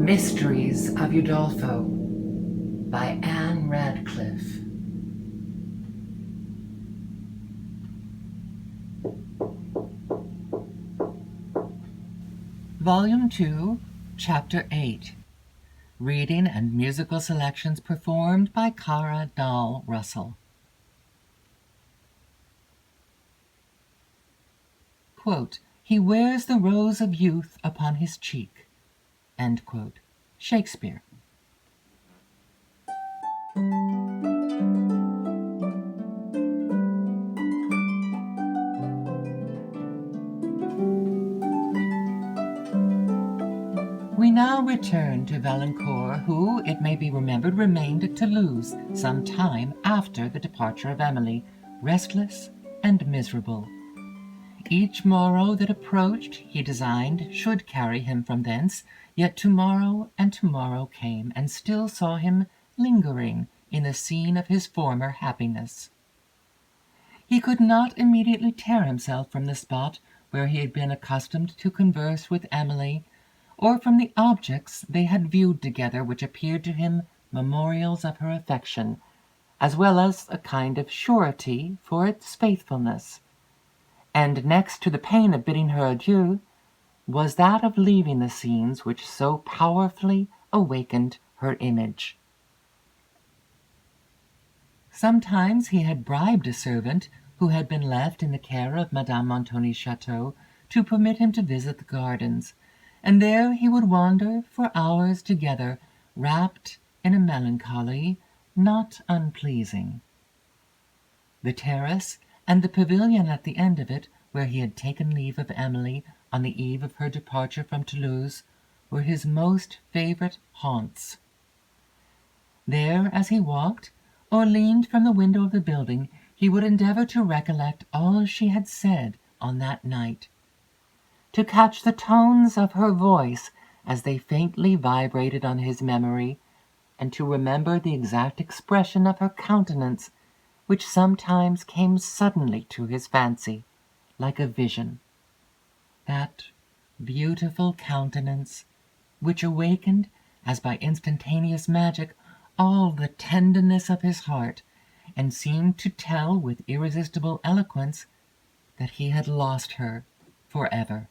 Mysteries of Udolpho by Ann Radcliffe. Volume 2, Chapter 8. Reading and musical selections performed by Kara Dahl Russell. Quote, "He wears the rose of youth upon his cheek." End quote. Shakespeare. We now return to Valancourt, who, it may be remembered, remained at Toulouse some time after the departure of Emily, restless and miserable. Each morrow that approached, he designed, should carry him from thence, yet tomorrow and tomorrow came, and still saw him lingering in the scene of his former happiness. He could not immediately tear himself from the spot where he had been accustomed to converse with Emily, or from the objects they had viewed together, which appeared to him memorials of her affection, as well as a kind of surety for its faithfulness. And next to the pain of bidding her adieu, was that of leaving the scenes which so powerfully awakened her image. Sometimes he had bribed a servant, who had been left in the care of Madame Montoni's chateau, to permit him to visit the gardens, and there he would wander for hours together, wrapped in a melancholy not unpleasing. The terrace and the pavilion at the end of it, where he had taken leave of Emily on the eve of her departure from Toulouse, were his most favourite haunts. There, as he walked, or leaned from the window of the building, he would endeavour to recollect all she had said on that night, to catch the tones of her voice as they faintly vibrated on his memory, and to remember the exact expression of her countenance, which sometimes came suddenly to his fancy, like a vision. That beautiful countenance, which awakened, as by instantaneous magic, all the tenderness of his heart, and seemed to tell with irresistible eloquence that he had lost her for ever.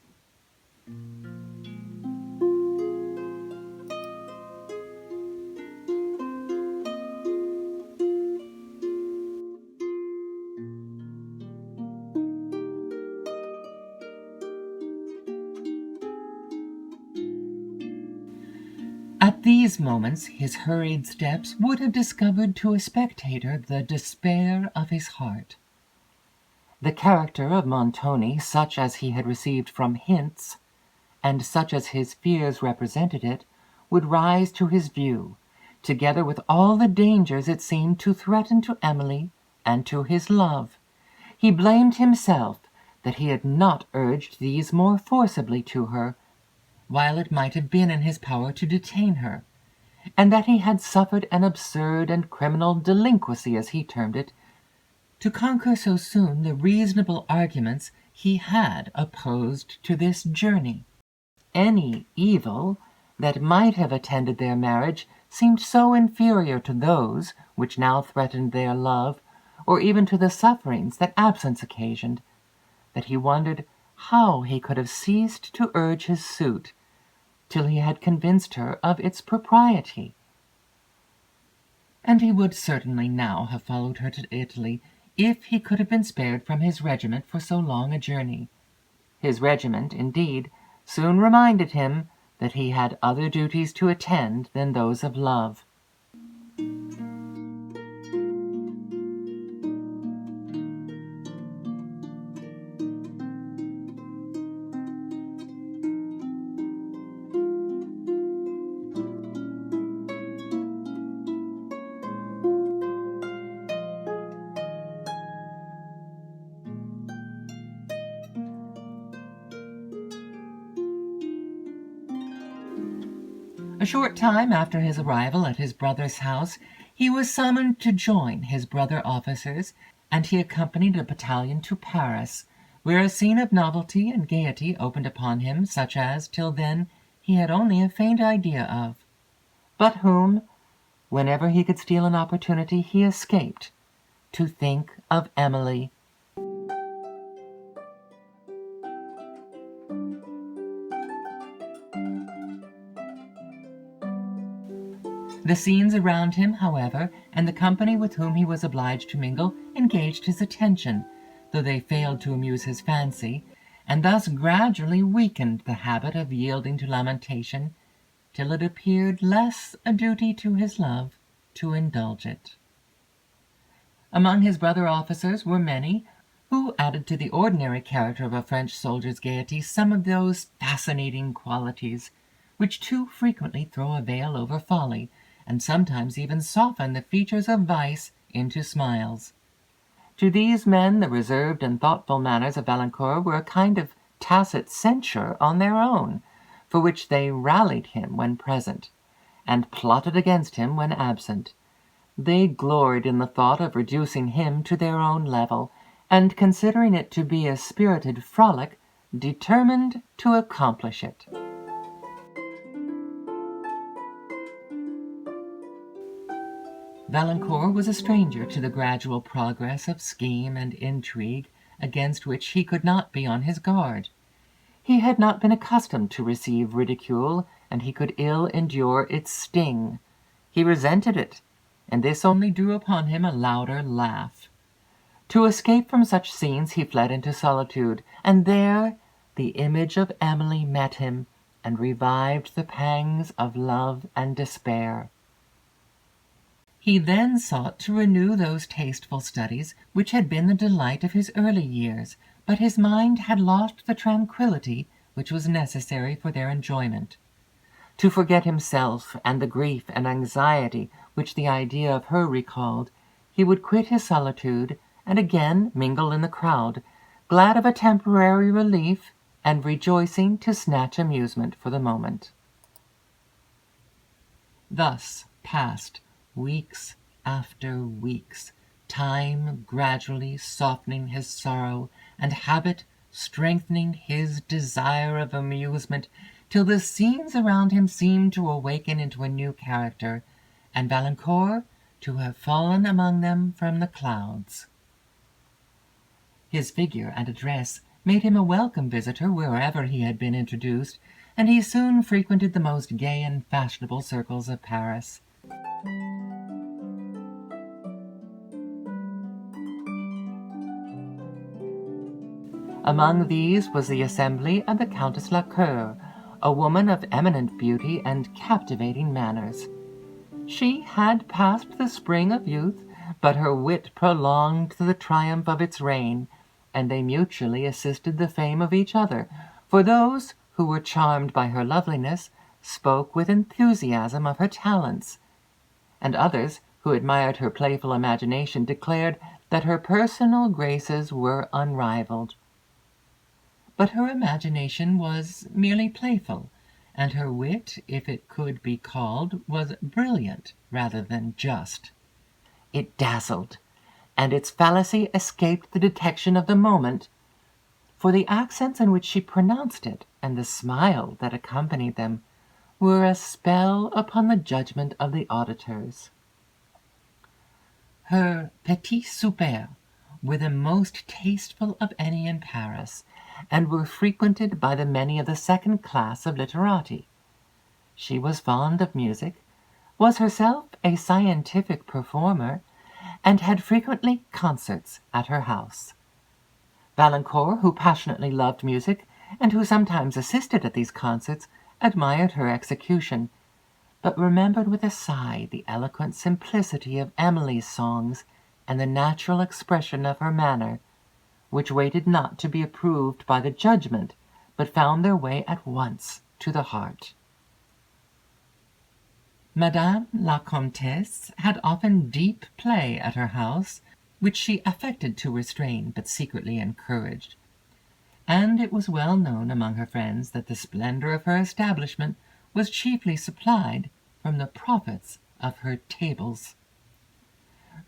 At these moments his hurried steps would have discovered to a spectator the despair of his heart. The character of Montoni, such as he had received from hints, and such as his fears represented it, would rise to his view, together with all the dangers it seemed to threaten to Emily and to his love. He blamed himself that he had not urged these more forcibly to her, while it might have been in his power to detain her, and that he had suffered an absurd and criminal delinquency, as he termed it, to conquer so soon the reasonable arguments he had opposed to this journey. Any evil that might have attended their marriage seemed so inferior to those which now threatened their love, or even to the sufferings that absence occasioned, that he wondered how he could have ceased to urge his suit till he had convinced her of its propriety. And he would certainly now have followed her to Italy, if he could have been spared from his regiment for so long a journey. His regiment, indeed, soon reminded him that he had other duties to attend than those of love. A short time after his arrival at his brother's house, he was summoned to join his brother officers, and he accompanied a battalion to Paris, where a scene of novelty and gaiety opened upon him, such as, till then, he had only a faint idea of, but whom, whenever he could steal an opportunity, he escaped to think of Emily. The scenes around him, however, and the company with whom he was obliged to mingle, engaged his attention, though they failed to amuse his fancy, and thus gradually weakened the habit of yielding to lamentation, till it appeared less a duty to his love to indulge it. Among his brother officers were many who added to the ordinary character of a French soldier's gaiety some of those fascinating qualities which too frequently throw a veil over folly, and sometimes even soften the features of vice into smiles. To these men the reserved and thoughtful manners of Valancourt were a kind of tacit censure on their own, for which they rallied him when present, and plotted against him when absent. They gloried in the thought of reducing him to their own level, and considering it to be a spirited frolic, determined to accomplish it. Valancourt was a stranger to the gradual progress of scheme and intrigue, against which he could not be on his guard. He had not been accustomed to receive ridicule, and he could ill endure its sting. He resented it, and this only drew upon him a louder laugh. To escape from such scenes he fled into solitude, and there the image of Emily met him, and revived the pangs of love and despair. He then sought to renew those tasteful studies which had been the delight of his early years, but his mind had lost the tranquillity which was necessary for their enjoyment. To forget himself and the grief and anxiety which the idea of her recalled, he would quit his solitude and again mingle in the crowd, glad of a temporary relief and rejoicing to snatch amusement for the moment. Thus passed weeks after weeks, time gradually softening his sorrow, and habit strengthening his desire of amusement, till the scenes around him seemed to awaken into a new character, and Valancourt to have fallen among them from the clouds. His figure and address made him a welcome visitor wherever he had been introduced, and he soon frequented the most gay and fashionable circles of Paris. Among these was the assembly of the Countess Lacour, a woman of eminent beauty and captivating manners. She had passed the spring of youth, but her wit prolonged the triumph of its reign, and they mutually assisted the fame of each other, for those who were charmed by her loveliness spoke with enthusiasm of her talents, and others who admired her playful imagination declared that her personal graces were unrivalled. But her imagination was merely playful, and her wit, if it could be called, was brilliant rather than just. It dazzled, and its fallacy escaped the detection of the moment, for the accents in which she pronounced it, and the smile that accompanied them, were a spell upon the judgment of the auditors. Her petits soupers were the most tasteful of any in Paris, and were frequented by the many of the second class of literati. She was fond of music, was herself a scientific performer, and had frequently concerts at her house. Valancourt, who passionately loved music, and who sometimes assisted at these concerts, admired her execution, but remembered with a sigh the eloquent simplicity of Emily's songs, and the natural expression of her manner, which waited not to be approved by the judgment, but found their way at once to the heart. Madame la Comtesse had often deep play at her house, which she affected to restrain, but secretly encouraged, and it was well known among her friends that the splendor of her establishment was chiefly supplied from the profits of her tables.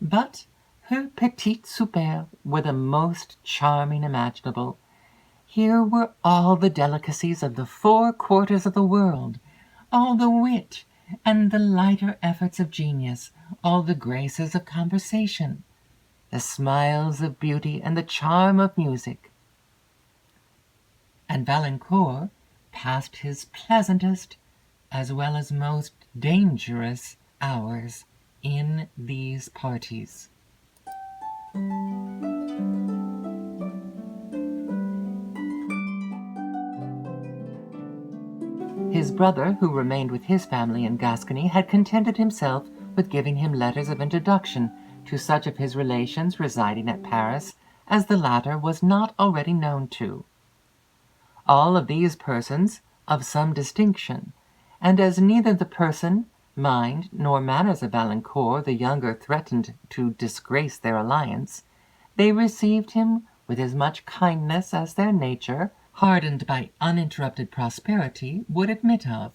But her petits soupers were the most charming imaginable. Here were all the delicacies of the 4 quarters of the world, all the wit and the lighter efforts of genius, all the graces of conversation, the smiles of beauty and the charm of music. And Valancourt passed his pleasantest as well as most dangerous hours in these parties. His brother, who remained with his family in Gascony, had contented himself with giving him letters of introduction to such of his relations residing at Paris as the latter was not already known to. All of these persons of some distinction, and as neither the person, mind, nor manners of Valancourt the younger threatened to disgrace their alliance, they received him with as much kindness as their nature, hardened by uninterrupted prosperity, would admit of.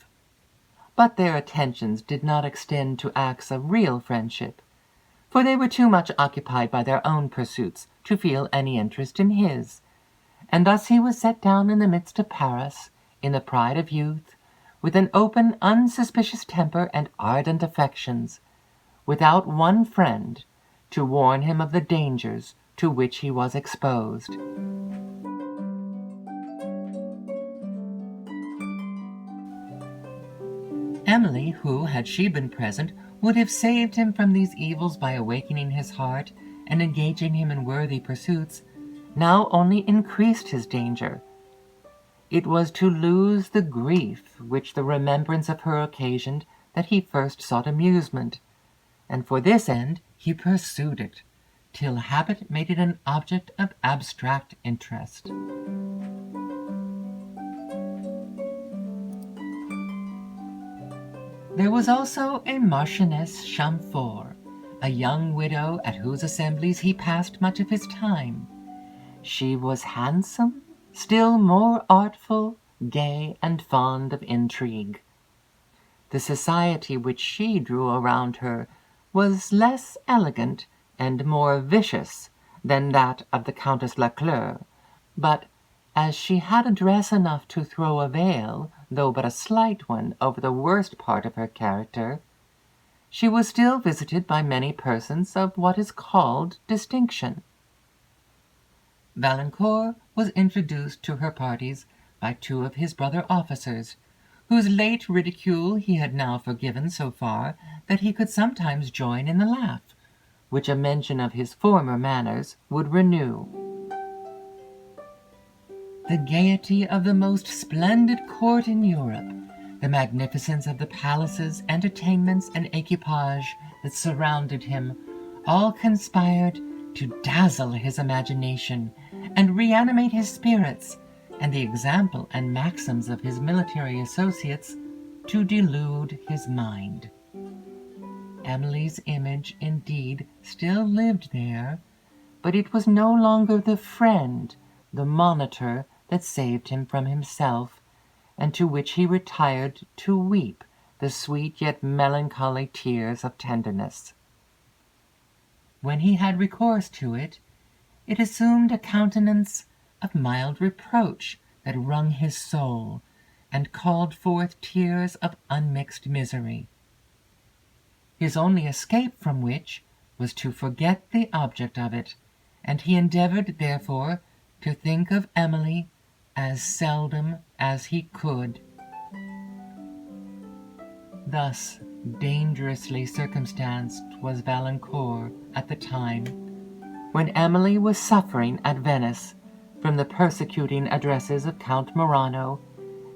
But their attentions did not extend to acts of real friendship, for they were too much occupied by their own pursuits to feel any interest in his, and thus he was set down in the midst of Paris, in the pride of youth, with an open, unsuspicious temper and ardent affections, without one friend to warn him of the dangers to which he was exposed. Emily, who, had she been present, would have saved him from these evils by awakening his heart and engaging him in worthy pursuits, now only increased his danger. It was to lose the grief which the remembrance of her occasioned that he first sought amusement, and for this end he pursued it, till habit made it an object of abstract interest. There was also a Marchioness Chamfort, a young widow at whose assemblies he passed much of his time. She was handsome, still more artful, gay, and fond of intrigue. The society which she drew around her was less elegant and more vicious than that of the Countess Lacleur, but as she had dress enough to throw a veil, though but a slight one, over the worst part of her character, she was still visited by many persons of what is called distinction. Valancourt was introduced to her parties by 2 of his brother officers, whose late ridicule he had now forgiven so far that he could sometimes join in the laugh, which a mention of his former manners would renew. The gaiety of the most splendid court in Europe, the magnificence of the palaces, entertainments, and equipage that surrounded him, all conspired to dazzle his imagination and reanimate his spirits, and the example and maxims of his military associates to delude his mind. Emily's image, indeed, still lived there, but it was no longer the friend, the monitor, that saved him from himself, and to which he retired to weep the sweet yet melancholy tears of tenderness. When he had recourse to it, it assumed a countenance of mild reproach that wrung his soul, and called forth tears of unmixed misery, his only escape from which was to forget the object of it, and he endeavored, therefore, to think of Emily as seldom as he could. Thus dangerously circumstanced was Valancourt at the time when Emily was suffering at Venice from the persecuting addresses of Count Morano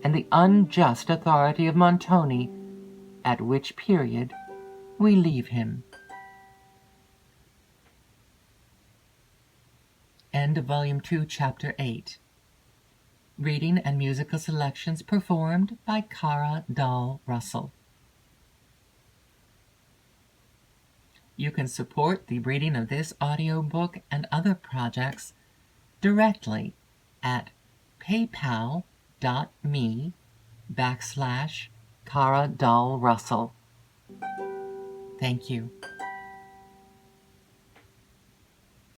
and the unjust authority of Montoni, at which period we leave him. End of Volume 2, Chapter 8. Reading and musical selections performed by Kara Dahl Russell. You can support the reading of this audiobook and other projects directly at paypal.me/Kara Dahl Russell. Thank you.